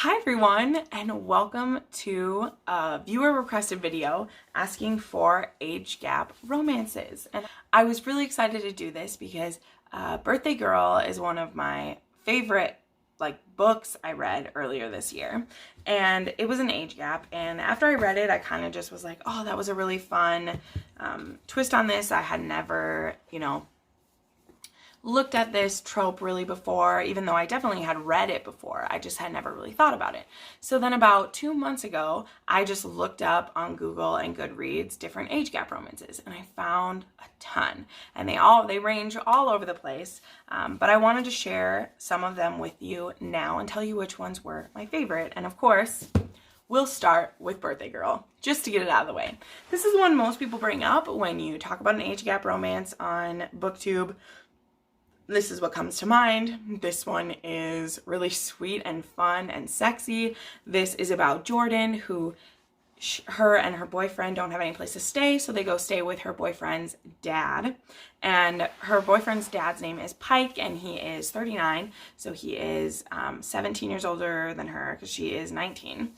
Hi everyone, and welcome to a viewer requested video asking for age gap romances. And I was really excited to do this because Birthday Girl is one of my favorite books I read earlier this year, and it was an age gap. And after I read it, I kind of just was like, oh, that was a really fun twist on this. I had never, looked at this trope really before, even though I definitely had read it before. I just had never really thought about it. So then about 2 months ago, I just looked up on Google and Goodreads different age gap romances, and I found a ton, and they range all over the place. But I wanted to share some of them with you now and tell you which ones were my favorite. And of course, we'll start with Birthday Girl, just to get it out of the way. This is one most people bring up when you talk about an age gap romance on Booktube. This is what comes to mind. This one is really sweet and fun and sexy. This is about Jordan, who her and her boyfriend don't have any place to stay, so they go stay with her boyfriend's dad. And her boyfriend's dad's name is Pike, and he is 39, so he is 17 years older than her because she is 19.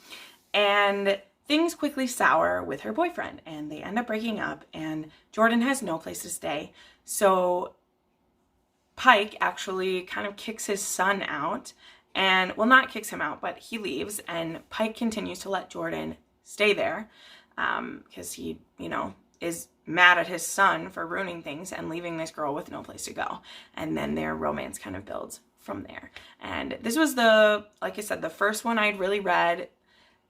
And things quickly sour with her boyfriend, and they end up breaking up, and Jordan has no place to stay. So Pike actually kind of kicks his son out, and, well, not kicks him out, but he leaves, and Pike continues to let Jordan stay there because he, is mad at his son for ruining things and leaving this girl with no place to go. And then their romance kind of builds from there. And this was like I said, the first one I'd really read,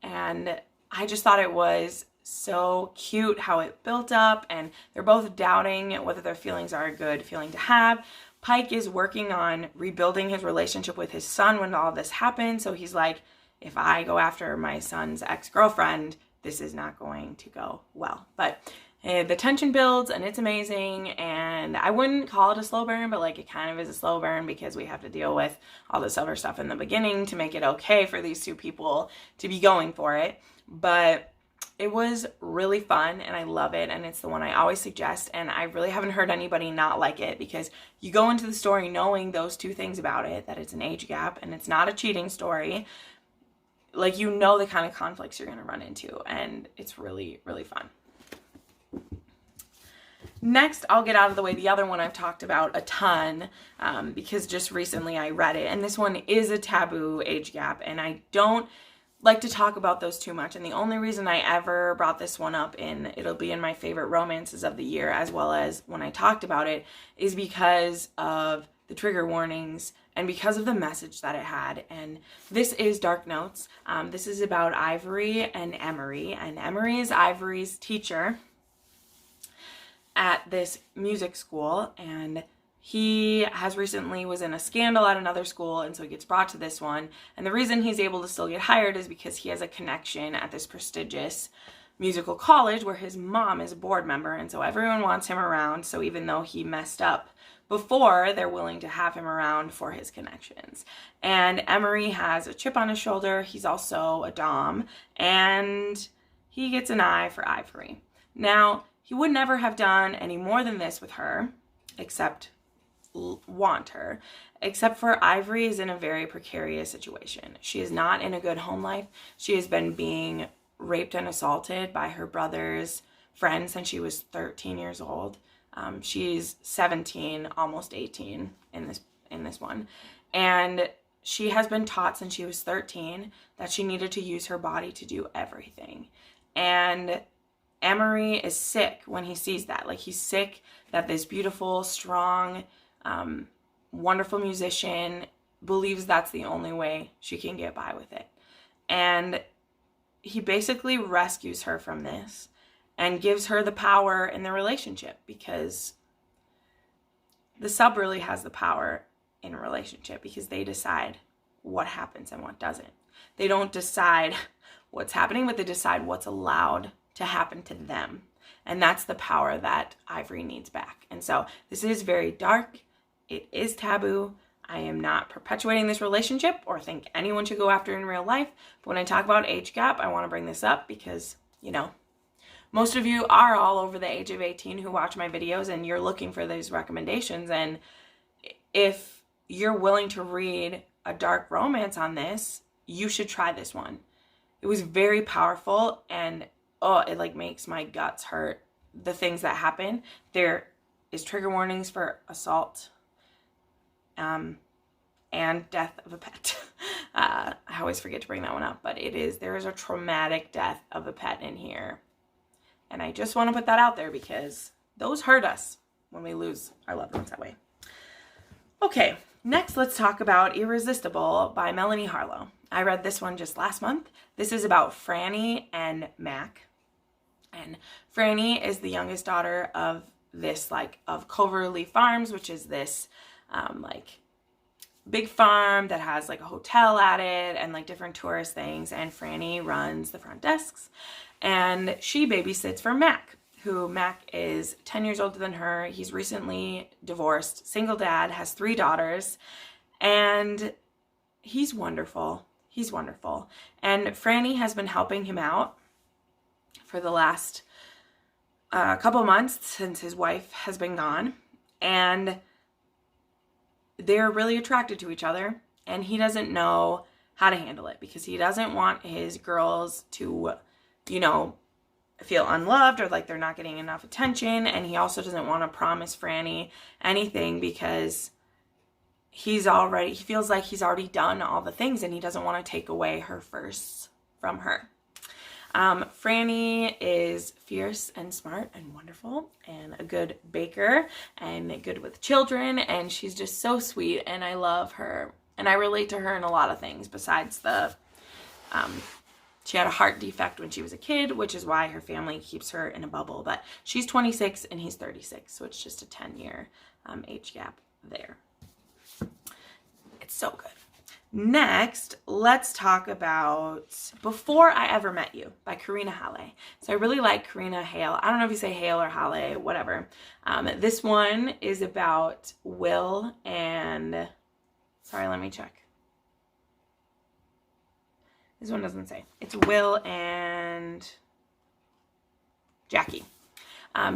and I just thought it was so cute how it built up, and they're both doubting whether their feelings are a good feeling to have. Pike is working on rebuilding his relationship with his son when all this happened, so he's like, if I go after my son's ex-girlfriend, this is not going to go well. But the tension builds, and it's amazing, and I wouldn't call it a slow burn, but it kind of is a slow burn because we have to deal with all this other stuff in the beginning to make it okay for these two people to be going for it. But it was really fun, and I love it, and it's the one I always suggest, and I really haven't heard anybody not like it because you go into the story knowing those two things about it, that it's an age gap and it's not a cheating story. The kind of conflicts you're going to run into, and it's really, really fun. Next, I'll get out of the way the other one I've talked about a ton because just recently I read it, and this one is a taboo age gap, and I don't like to talk about those too much. And the only reason I ever brought this one up, it'll be in my favorite romances of the year as well as when I talked about it, is because of the trigger warnings and because of the message that it had. And this is Dark Notes. This is about Ivory and Emery, and Emery is Ivory's teacher at this music school, and he has recently was in a scandal at another school, and so he gets brought to this one. And the reason he's able to still get hired is because he has a connection at this prestigious musical college where his mom is a board member, and so everyone wants him around. So even though he messed up before, they're willing to have him around for his connections. And Emery has a chip on his shoulder. He's also a dom, and he gets an eye for Ivory. Now, he would never have done any more than this with her, except for Ivory is in a very precarious situation. She is not in a good home life. She has been being raped and assaulted by her brother's friend since she was 13 years old. She's 17, almost 18 in this one. And she has been taught since she was 13 that she needed to use her body to do everything. And Emery is sick when he sees that. He's sick that this beautiful, strong, wonderful musician believes that's the only way she can get by with it. And he basically rescues her from this and gives her the power in the relationship, because the sub really has the power in a relationship because they decide what happens and what doesn't. They don't decide what's happening, but they decide what's allowed to happen to them. And that's the power that Ivory needs back. And so this is very dark. It is taboo. I am not perpetuating this relationship or think anyone should go after it in real life. But when I talk about age gap, I want to bring this up because, most of you are all over the age of 18 who watch my videos, and you're looking for these recommendations. And if you're willing to read a dark romance on this, you should try this one. It was very powerful, and oh, it like makes my guts hurt. The things that happen. There is trigger warnings for assault, and death of a pet. I always forget to bring that one up, but there is a traumatic death of a pet in here. And I just want to put that out there because those hurt us when we lose our loved ones that way. Okay, next let's talk about Irresistible by Melanie Harlow. I read this one just last month. This is about Franny and Mac. And Franny is the youngest daughter of of Coverly Farms, which is this big farm that has like a hotel at it and like different tourist things. And Franny runs the front desks, and she babysits for Mac, who Mac is 10 years older than her. He's recently divorced, single dad, has 3 daughters, and he's wonderful. He's wonderful. And Franny has been helping him out for the last couple months since his wife has been gone, and they're really attracted to each other, and he doesn't know how to handle it because he doesn't want his girls to, feel unloved or like they're not getting enough attention, and he also doesn't want to promise Franny anything because he feels like he's already done all the things, and he doesn't want to take away her firsts from her. Franny is fierce and smart and wonderful and a good baker and good with children, and she's just so sweet, and I love her, and I relate to her in a lot of things besides she had a heart defect when she was a kid, which is why her family keeps her in a bubble, but she's 26 and he's 36, so it's just a 10-year age gap there. It's so good. Next, let's talk about Before I Ever Met You by Karina Halle. So I really like Karina Hale. I don't know if you say Hale or Halle, whatever. This one is about Will and... Sorry, let me check. This one doesn't say. It's Will and Jackie.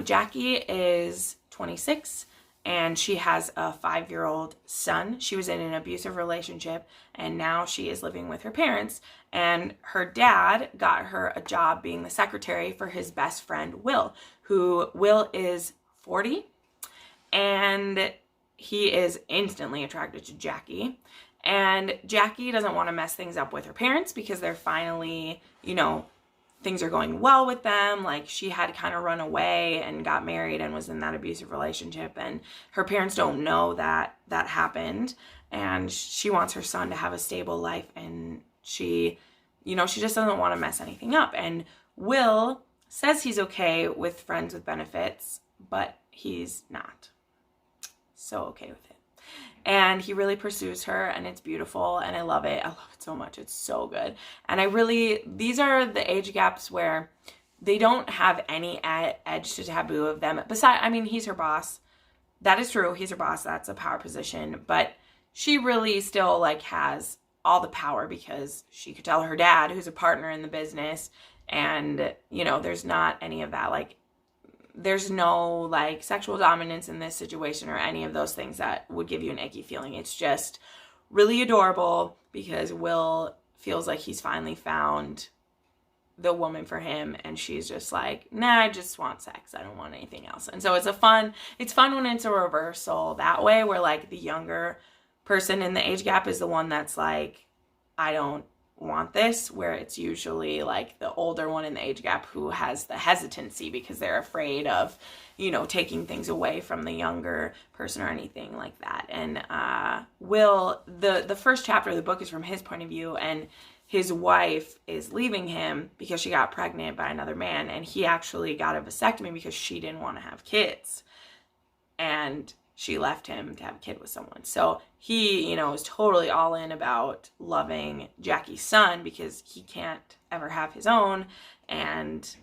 Jackie is 26. And she has a 5-year-old son. She was in an abusive relationship, and now she is living with her parents. And her dad got her a job being the secretary for his best friend, Will is 40. And he is instantly attracted to Jackie. And Jackie doesn't want to mess things up with her parents because they're finally, things are going well with them. Like, she had kind of run away and got married and was in that abusive relationship, and her parents don't know that that happened, and she wants her son to have a stable life, and she just doesn't want to mess anything up. And Will says he's okay with friends with benefits, but he's not so okay with it. And he really pursues her, and it's beautiful, and I love it. I love it so much. It's so good. And these are the age gaps where they don't have any edge to taboo of them. He's her boss. That is true. He's her boss. That's a power position. But she really still has all the power because she could tell her dad, who's a partner in the business, and, there's not any of that. There's no sexual dominance in this situation or any of those things that would give you an icky feeling. It's just really adorable because Will feels like he's finally found the woman for him, and she's just like, nah, I just want sex. I don't want anything else. And so it's fun when it's a reversal that way, where the younger person in the age gap is the one that's like, I don't want this, where it's usually the older one in the age gap who has the hesitancy because they're afraid of taking things away from the younger person or anything like that. And Will, the first chapter of the book is from his point of view, and his wife is leaving him because she got pregnant by another man, and he actually got a vasectomy because she didn't want to have kids, and she left him to have a kid with someone. So he, is totally all in about loving Jackie's son because he can't ever have his own, and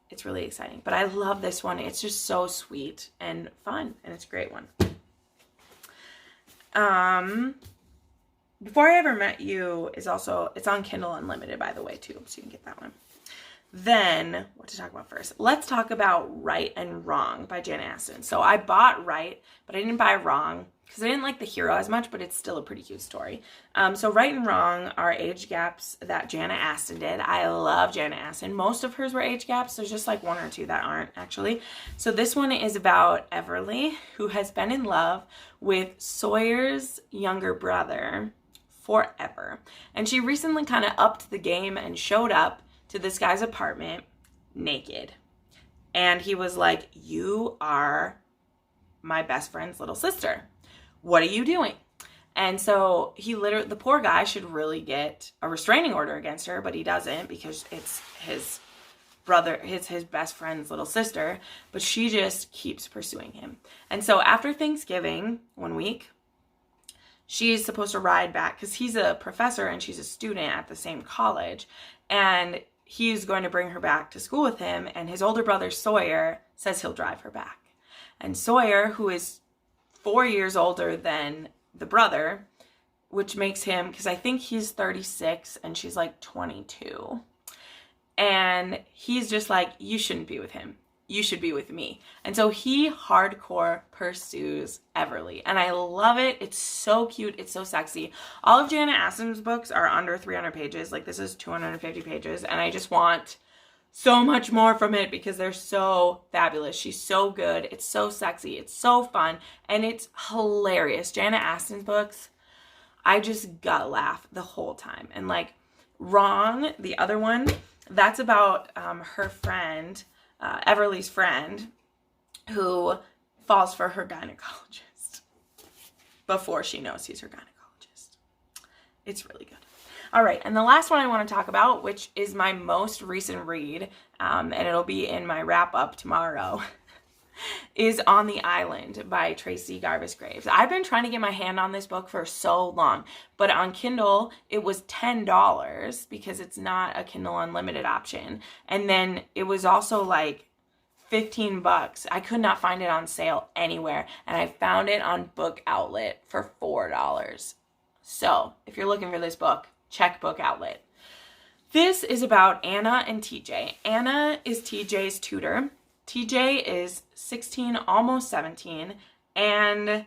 it's really exciting. But I love this one. It's just so sweet and fun, and it's a great one. Before I Ever Met You it's on Kindle Unlimited, by the way, too, so you can get that one. Then, what to talk about first? Let's talk about Right and Wrong by Jenn Aston. So I bought Right, but I didn't buy Wrong. because I didn't like the hero as much, but it's still a pretty cute story. So Right and Wrong are age gaps that Jana Aston did. I love Jana Aston. Most of hers were age gaps. There's just like one or two that aren't, actually. So this one is about Everly, who has been in love with Sawyer's younger brother forever. And she recently kind of upped the game and showed up to this guy's apartment naked. And he was like, "You are my best friend's little sister. What are you doing?" And so he literally, the poor guy should really get a restraining order against her, but he doesn't because it's his brother, his best friend's little sister, but she just keeps pursuing him. And so after Thanksgiving, 1 week, she's supposed to ride back because he's a professor and she's a student at the same college. And he's going to bring her back to school with him. And his older brother, Sawyer, says he'll drive her back. And Sawyer, who is 4 years older than the brother, which makes him, because I think he's 36 and she's like 22. And he's just like, "You shouldn't be with him. You should be with me." And so he hardcore pursues Everly. And I love it. It's so cute. It's so sexy. All of Jana Aston's books are under 300 pages. Like, this is 250 pages. And I just want so much more from it because they're so fabulous. She's so good. It's so sexy. It's so fun. And it's hilarious. Jana Aston's books, I just gut laugh the whole time. And like Wrong, the other one, that's about her friend, Everly's friend, who falls for her gynecologist before she knows he's her gynecologist. It's really good. All right, and the last one I want to talk about, which is my most recent read, and it'll be in my wrap-up tomorrow, is On the Island by Tracy Garvis Graves. I've been trying to get my hand on this book for so long, but on Kindle, it was $10 because it's not a Kindle Unlimited option. And then it was also like $15. I could not find it on sale anywhere, and I found it on Book Outlet for $4. So if you're looking for this book, check Book Outlet. This is about Anna and TJ. Anna is TJ's tutor. TJ is 16, almost 17, and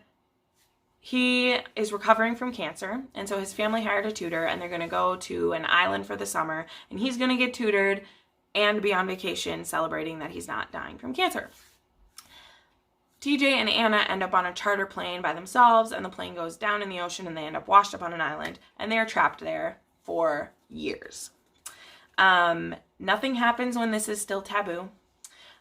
he is recovering from cancer. And so his family hired a tutor, and they're going to go to an island for the summer, and he's going to get tutored and be on vacation celebrating that he's not dying from cancer. TJ and Anna end up on a charter plane by themselves, and the plane goes down in the ocean, and they end up washed up on an island, and they're trapped there for years. Nothing happens when this is still taboo.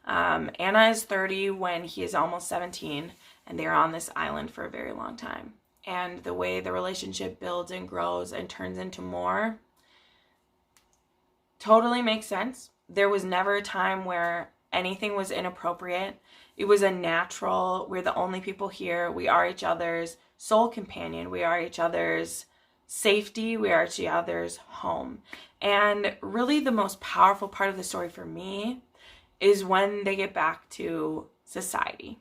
Anna is 30 when he is almost 17, and they're on this island for a very long time. And the way the relationship builds and grows and turns into more totally makes sense. There was never a time where anything was inappropriate. It was a natural, we're the only people here. We are each other's soul companion. We are each other's safety. We are each other's home. And really the most powerful part of the story for me is when they get back to society,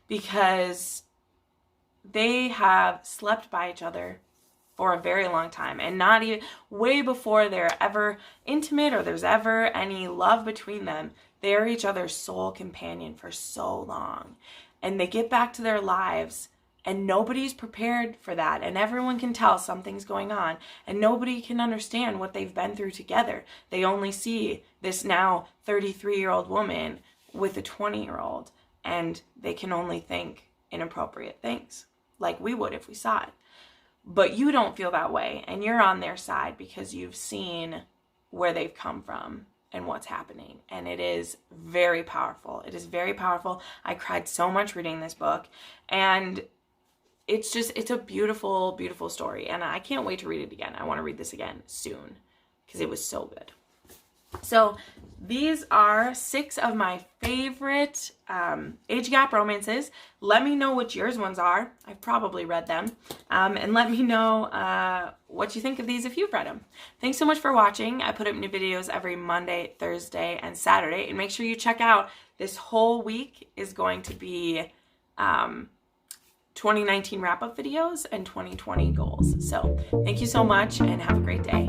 because they have slept by each other for a very long time, and not even way before they're ever intimate or there's ever any love between them. They are each other's soul companion for so long, and they get back to their lives, and nobody's prepared for that, and everyone can tell something's going on, and nobody can understand what they've been through together. They only see this now 33-year-old woman with a 20-year-old, and they can only think inappropriate things, like we would if we saw it. But you don't feel that way, and you're on their side because you've seen where they've come from and what's happening. And it is very powerful. It is very powerful. I cried so much reading this book, and it's a beautiful, beautiful story. And I can't wait to read it again. I want to read this again soon because it was so good. So these are 6 of my favorite age gap romances. Let me know what yours ones are. I've probably read them. And let me know what you think of these if you've read them. Thanks so much for watching. I put up new videos every Monday, Thursday, and Saturday. And make sure you check out this whole week is going to be 2019 wrap-up videos and 2020 goals. So thank you so much and have a great day.